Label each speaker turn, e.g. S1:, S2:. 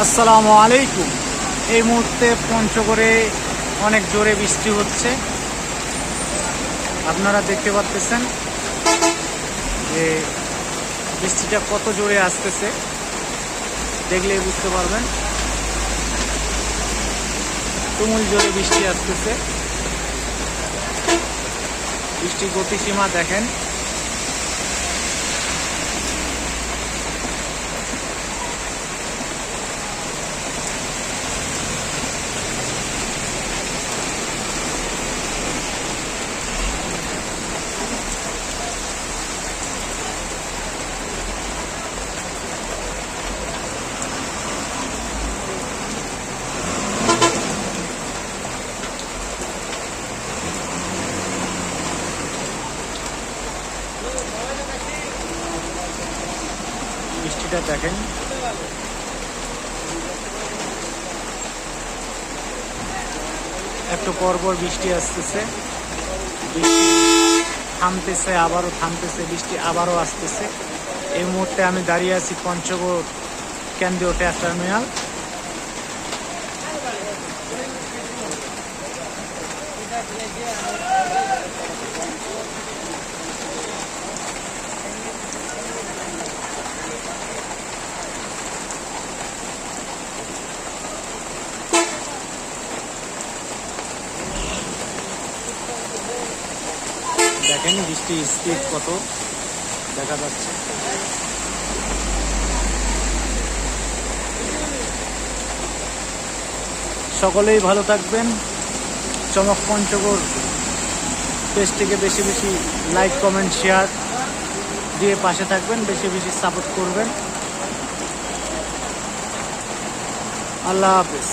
S1: আসসালামু আলাইকুম। এই মুহূর্তে পঞ্চগড়ে অনেক জোরে বৃষ্টি হচ্ছে। আপনারা দেখতে পাচ্ছেন যে বৃষ্টিটা কত জোরে আসতেছে, দেখলেই বুঝতে পারবেন। তুমুল জোরে বৃষ্টি আসতেছে। বৃষ্টির গতিসীমা দেখেন। বৃষ্টিটা দেখেন। একটু পর পর বৃষ্টি আসতেছে, বৃষ্টি থামতেছে, আবারও থামতেছে, বৃষ্টি আবারও আসতেছে। এই মুহূর্তে আমি দাঁড়িয়ে আছি পঞ্চগড় কেন্দ্রীয় ট্যাক্স টার্মিনাল। দেখেন বৃষ্টির স্পিড কত দেখা যাচ্ছে। সকলেই ভালো থাকবেন। চমক পঞ্চগড় পেজটিকে বেশি বেশি লাইক, কমেন্ট, শেয়ার দিয়ে পাশে থাকবেন, বেশি বেশি সাপোর্ট করবেন। আল্লাহ হাফেজ।